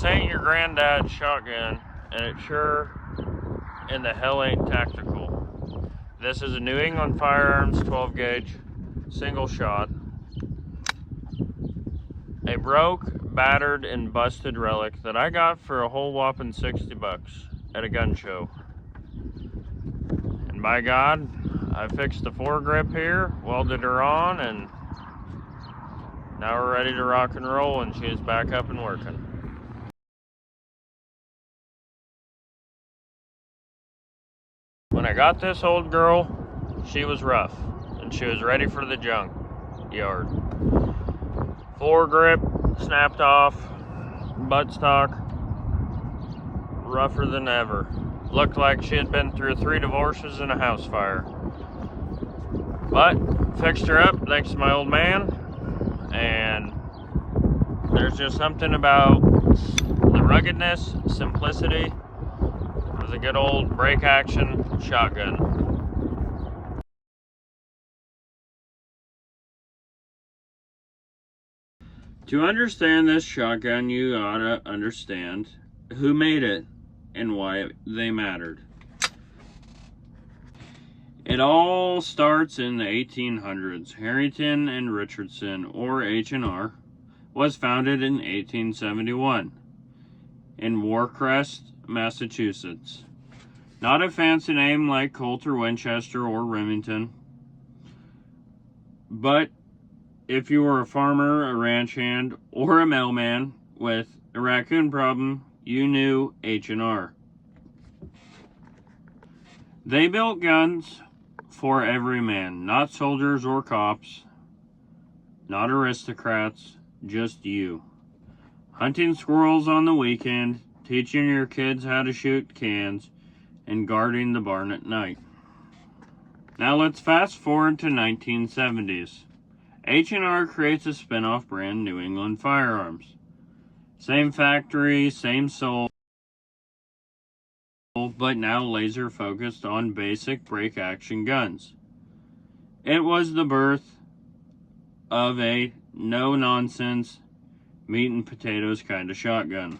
This ain't your granddad's shotgun, and it sure in the hell ain't tactical. This is a New England Firearms 12 gauge, single shot. A broke, battered, and busted relic that I got for a whole whopping 60 bucks at a gun show. And by God, I fixed the foregrip here, welded her on, and now we're ready to rock and roll, and she is back up and working. When I got this old girl, she was rough, and she was ready for the junk yard. Foregrip snapped off, buttstock rougher than ever. Looked like she had been through 3 divorces and a house fire. But fixed her up thanks to my old man, and there's just something about the ruggedness, simplicity of the good old break action shotgun. To understand this shotgun, you oughta understand who made it and why they mattered. It all starts in the 1800s. Harrington and Richardson, or H&R, was founded in 1871 in Warcrest, Massachusetts. Not a fancy name like Colt or Winchester or Remington, but if you were a farmer, a ranch hand, or a mailman with a raccoon problem, you knew H&R. They built guns for every man, not soldiers or cops, not aristocrats, just you. Hunting squirrels on the weekend, teaching your kids how to shoot cans, and guarding the barn at night. Now let's fast forward to 1970s. H&R creates a spin-off brand, New England Firearms. Same factory, same soul, but now laser focused on basic break action guns. It was the birth of a no-nonsense, meat and potatoes kind of shotgun.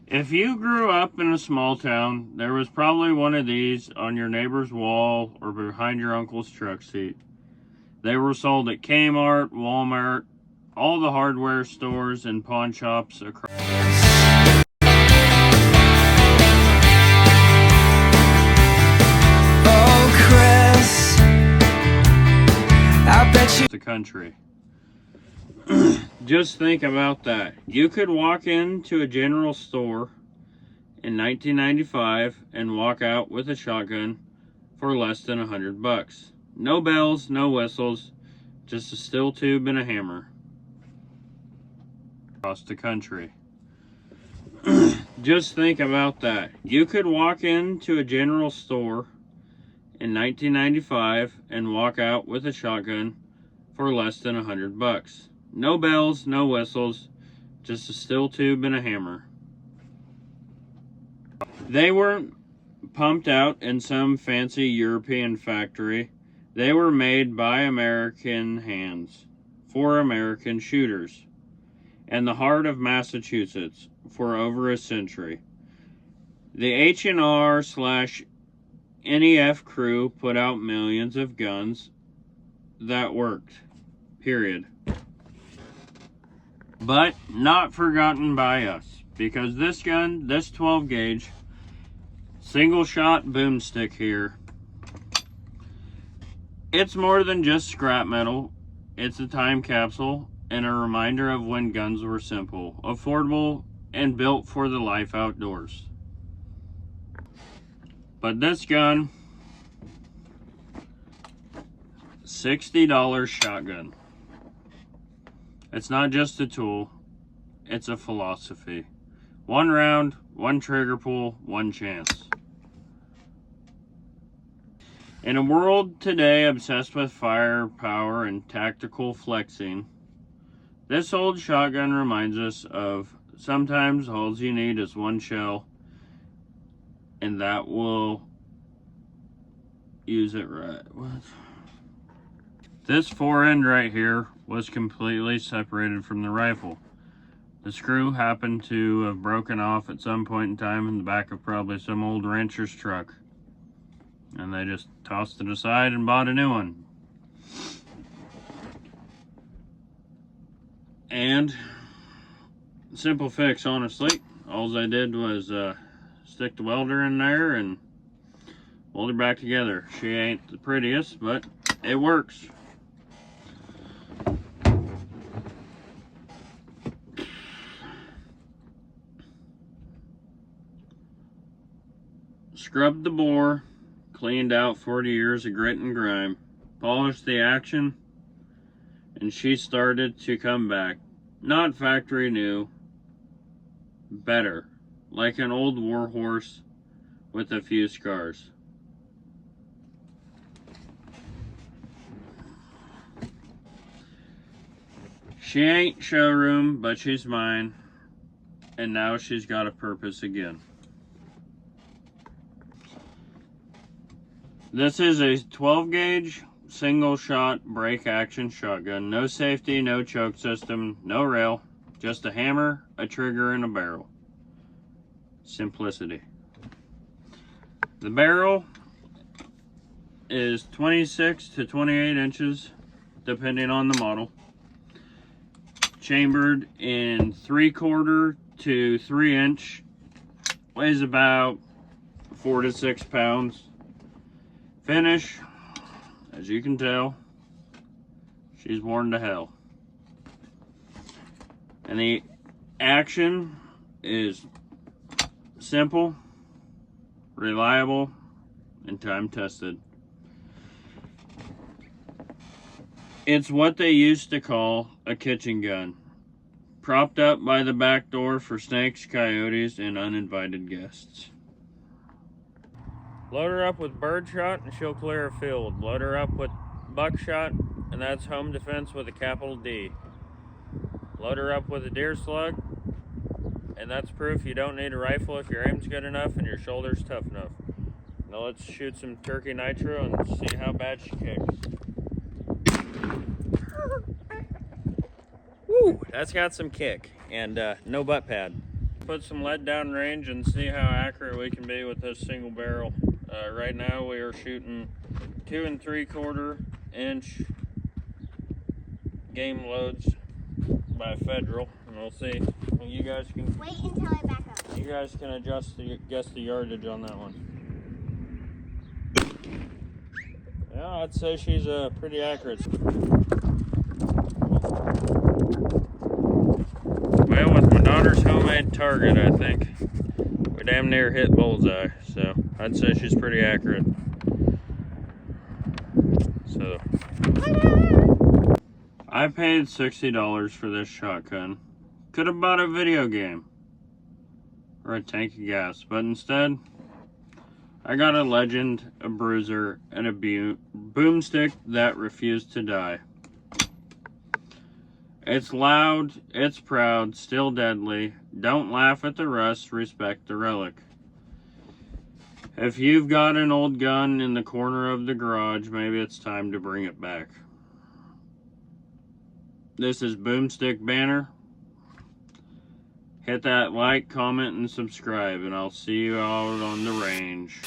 If you grew up in a small town, there was probably one of these on your neighbor's wall or behind your uncle's truck seat. They were sold at Kmart, Walmart, all the hardware stores and pawn shops across the country. Just think about that. You could walk into a general store in 1995 and walk out with a shotgun for less than $100. No bells, no whistles, just a steel tube and a hammer. Across the country. Just think about that. You could walk into a general store in 1995 and walk out with a shotgun for less than $100. No bells, no whistles, just a steel tube and a hammer. They weren't pumped out in some fancy European factory. They were made by American hands, for American shooters, in the heart of Massachusetts for over a century. The H&R / NEF crew put out millions of guns that worked, period. But not forgotten by us, because this gun, this 12 gauge, single shot boomstick here, it's more than just scrap metal. It's a time capsule and a reminder of when guns were simple, affordable, and built for the life outdoors. But this gun, $60 shotgun. It's not just a tool, it's a philosophy. One round, one trigger pull, one chance. In a world today obsessed with firepower and tactical flexing, this old shotgun reminds us of sometimes all you need is one shell, and that will use it right. What? This forend right here was completely separated from the rifle. The screw happened to have broken off at some point in time in the back of probably some old rancher's truck. And they just tossed it aside and bought a new one. And simple fix, honestly. All I did was stick the welder in there and weld her back together. She ain't the prettiest, but it works. Scrubbed the bore, cleaned out 40 years of grit and grime, polished the action, and she started to come back. Not factory new, better, like an old war horse with a few scars. She ain't showroom, but she's mine, and now she's got a purpose again. This is a 12 gauge single shot break action shotgun. No safety, no choke system, no rail, just a hammer, a trigger, and a barrel. Simplicity. The barrel is 26 to 28 inches depending on the model. Chambered in 3/4 to 3 inch. Weighs about 4 to 6 pounds. Finish, as you can tell, she's worn to hell. And the action is simple, reliable, and time tested. It's what they used to call a kitchen gun, propped up by the back door for snakes, coyotes, and uninvited guests. Load her up with birdshot and she'll clear a field. Load her up with buckshot, and that's home defense with a capital D. Load her up with a deer slug, and that's proof you don't need a rifle if your aim's good enough and your shoulder's tough enough. Now let's shoot some turkey nitro and see how bad she kicks. Woo, that's got some kick, and no butt pad. Put some lead down range and see how accurate we can be with this single barrel. Right now we are shooting 2 3/4 inch game loads by Federal, and we'll see. You guys can wait until I back up. You guys can guess the yardage on that one. Yeah, I'd say she's pretty accurate. Well, with my daughter's homemade target, I think we damn near hit bullseye, so I'd say she's pretty accurate. So I paid $60 for this shotgun. Could have bought a video game or a tank of gas, but instead I got a legend, a bruiser, and a boomstick that refused to die. It's loud, it's proud, still deadly. Don't laugh at the rust, respect the relic. If you've got an old gun in the corner of the garage, maybe it's time to bring it back. This is Boomstick Banner. Hit that like, comment, and subscribe, and I'll see you out on the range.